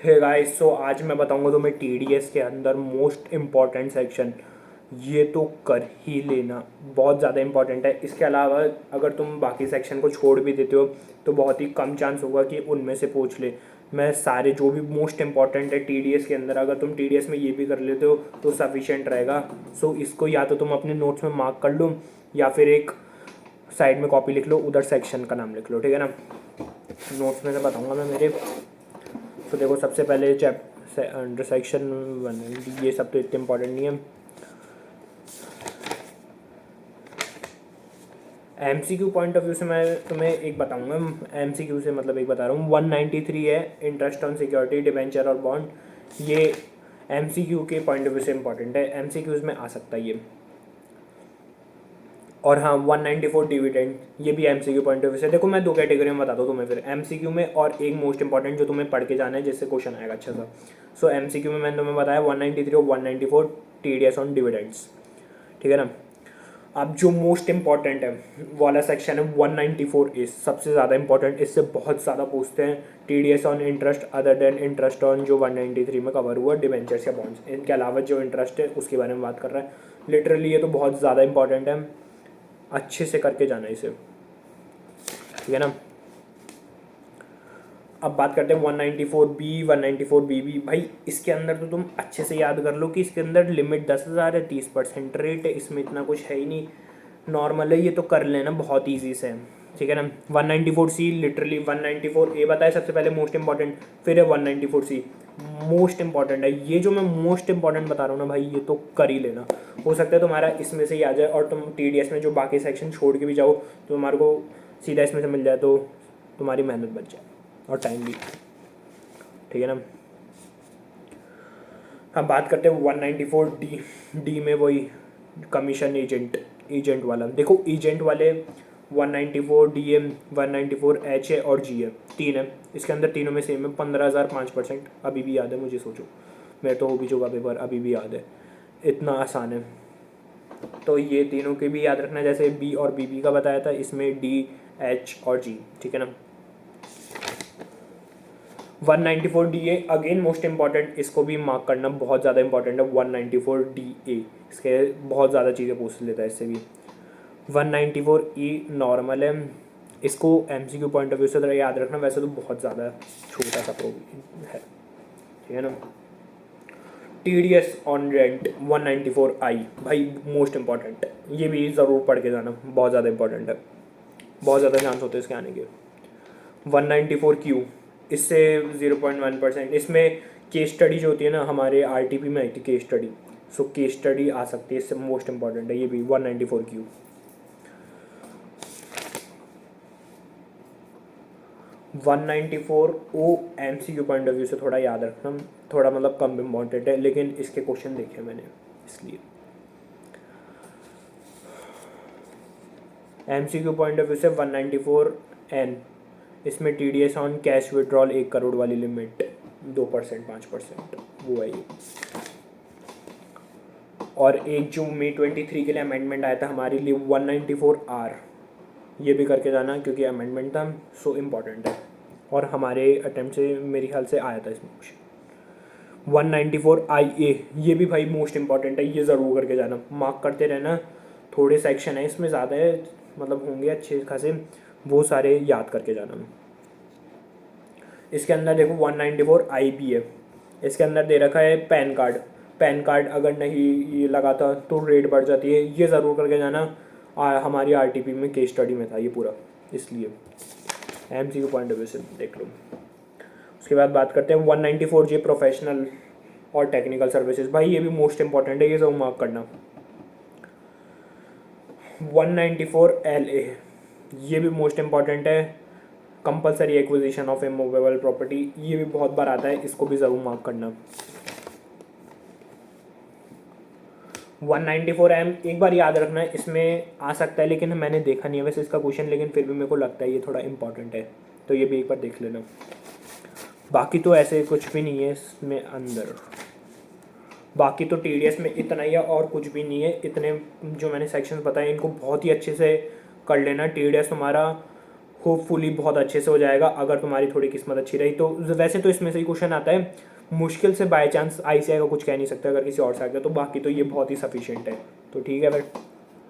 Hey guys, सो आज मैं बताऊंगा तुम्हें टीडीएस के अंदर मोस्ट इम्पॉर्टेंट सेक्शन। ये तो कर ही लेना, बहुत ज़्यादा इम्पॉर्टेंट है। इसके अलावा अगर तुम बाकी सेक्शन को छोड़ भी देते हो तो बहुत ही कम चांस होगा कि उनमें से पूछ ले। मैं सारे जो भी मोस्ट इम्पॉर्टेंट है टीडीएस के अंदर, अगर तुम टीडीएस में ये भी कर लेते हो तो सफिशिएंट रहेगा। सो इसको या तो तुम अपने नोट्स में मार्क कर लो या फिर एक साइड में कॉपी लिख लो, उधर सेक्शन का नाम लिख लो, ठीक है ना। नोट्स में से बताऊंगा मैं मेरे। तो देखो, सबसे पहले अंडर सेक्शन 1, ये सब तो इतने इंपॉर्टेंट नहीं है। एमसीक्यू पॉइंट ऑफ व्यू से मैं तुम्हें एक बताऊंगा। एमसीक्यू से मतलब एक बता रहा हूँ। 193 है, इंटरेस्ट ऑन सिक्योरिटी डिबेंचर और बॉन्ड। ये एमसीक्यू के पॉइंट ऑफ व्यू से इंपॉर्टेंट है, एमसीक्यूज में आ सकता है ये। और हाँ, 194 डिविडेंड, ये भी एमसीक्यू पॉइंट ऑफ व्यू से। देखो, मैं दो कैटेगरी में बताता हूँ तुम्हें फिर, एमसीक्यू में और एक मोस्ट इंपॉर्टेंट जो तुम्हें पढ़ के जाना है जिससे क्वेश्चन आएगा अच्छा सा। सो एमसीक्यू में मैंने तुम्हें बताया 193 और 194 टीडीएस ऑन डिविडेंड्स, ठीक है ना। अब जो मोस्ट इंपॉर्टेंट है वाला सेक्शन है 194 ए, सबसे ज़्यादा इंपॉर्टेंट। इससे बहुत ज़्यादा पूछते हैं TDS on interest other than interest on जो 193 में कवर हुआ डिबेंचर्स या बॉन्ड्स। इनके अलावा जो इंटरेस्ट है उसके बारे में बात कर रहा है। लिटरली ये तो बहुत ज़्यादा इंपॉर्टेंट है, अच्छे से करके जाना इसे, ठीक है ना। अब बात करते हैं 194 बी, 194 बी भी। भाई इसके अंदर तो तुम अच्छे से याद कर लो कि इसके अंदर लिमिट 10,000 है, 30% रेट है, इसमें इतना कुछ है ही नहीं, नॉर्मल है। ये तो कर लेना बहुत ईजी से, ठीक है ना। 194 सी, लिटरली 194 ए बताया सबसे पहले मोस्ट इंपॉर्टेंट, फिर है 194 सी मोस्ट इंपॉर्टेंट है। ये जो मैं मोस्ट इंपॉर्टेंट बता रहा हूँ ना भाई, ये तो कर ही लेना। हो सकता है तुम्हारा इसमें से ही आ जाए और तुम टीडीएस में जो बाकी सेक्शन छोड़ के भी जाओ तो तुम्हारे को सीधा इसमें से मिल जाए, तो तुम्हारी मेहनत बच जाए और टाइम भी, ठीक है ना। अब बात करते हैं 194 डी। डी में वही कमीशन एजेंट वाला। देखो, एजेंट वाले 194 डी एम, 194 एच है और जी है, तीन है। इसके अंदर तीनों में सेम है, 15,000 5%। अभी भी याद है मुझे, सोचो, मैं तो भी का पेपर अभी भी याद है, इतना आसान है। तो ये तीनों के भी याद रखना, जैसे बी और बी का बताया था, इसमें डी एच और जी, ठीक है ना। 194 D A again most important, इसको भी मार्क करना बहुत ज़्यादा इंपॉर्टेंट है। 194 डी ए, इसके बहुत ज़्यादा चीज़ें पूछ लेता है इससे भी। 194 ई नॉर्मल है, इसको एमसीक्यू पॉइंट ऑफ व्यू से याद रखना, वैसे तो बहुत ज़्यादा छोटा सा प्रोग्राम है, ठीक है ना। टीडीएस ऑन रेंट 194 आई, भाई मोस्ट इंपॉर्टेंट, ये भी ज़रूर पढ़ के जाना, बहुत ज़्यादा इंपॉर्टेंट है, बहुत ज़्यादा चांस होते हैं इसके आने के। 194 क्यू, इससे 0.1%। इसमें केस स्टडी जो होती है ना, हमारे आरटीपी में आई थी case study, so case study आ सकती है, इससे मोस्ट इंपॉर्टेंट है ये भी 194 क्यू। 194 ओ एमसीक्यू पॉइंट ऑफ व्यू से थोड़ा याद रखना, थोड़ा मतलब कम इम्पॉर्टेंट है, लेकिन इसके क्वेश्चन देखे मैंने इसलिए। एमसीक्यू पॉइंट ऑफ व्यू से 194 एन, इसमें TDS on cash withdrawal 1 crore वाली लिमिट 2% 5% वो है ये। और एक जो मई 23 के लिए अमेंडमेंट आया था हमारे लिए 194 आर, ये भी करके जाना क्योंकि अमेंडमेंट था, सो इम्पॉर्टेंट है और हमारे अटेम्प्ट से मेरे ख्याल से आया था इसमें कुछ। 194 आई ए, ये भी भाई मोस्ट इंपॉर्टेंट है, ये ज़रूर करके जाना, मार्क करते रहना। थोड़े सेक्शन है इसमें, ज़्यादा है मतलब होंगे अच्छे खासे, वो सारे याद करके जाना। इसके अंदर देखो 194 आई बी है, इसके अंदर दे रखा है पैन कार्ड। पैन कार्ड अगर नहीं ये लगाता तो रेट बढ़ जाती है, ये ज़रूर करके जाना। हमारी आरटीपी में केस स्टडी में था ये पूरा, इसलिए एमसीक्यू पॉइंट ऑफ व्यू से देख लो। उसके बाद बात करते हैं 194 जे प्रोफेशनल और टेक्निकल सर्विसेज, भाई ये भी मोस्ट इंपॉर्टेंट है, ये सब मार्क करना। 194 एल ए, ये भी मोस्ट इंपॉर्टेंट है, compulsory acquisition of immovable property, ये भी बहुत बार आता है, इसको भी ज़रूर मार्क करना। 194 एम एक बार याद रखना है, इसमें आ सकता है लेकिन मैंने देखा नहीं है वैसे इसका क्वेश्चन, लेकिन फिर भी मेरे को लगता है ये थोड़ा इंपॉर्टेंट है, तो ये भी एक बार देख लेना। बाकी तो ऐसे कुछ भी नहीं है इसमें अंदर, बाकी तो टीडीएस में इतना ही है और कुछ भी नहीं है। इतने जो मैंने सेक्शंस बताए इनको बहुत ही अच्छे से कर लेना। टीडीएस तुम्हारा होपफुली बहुत अच्छे से हो जाएगा अगर तुम्हारी थोड़ी किस्मत अच्छी रही तो। वैसे तो इसमें से ही क्वेश्चन आता है, मुश्किल से बाय चांस ICI का कुछ कह नहीं सकते अगर किसी और से आ गया तो, बाकी तो ये बहुत ही सफिशिएंट है। तो ठीक है फिर।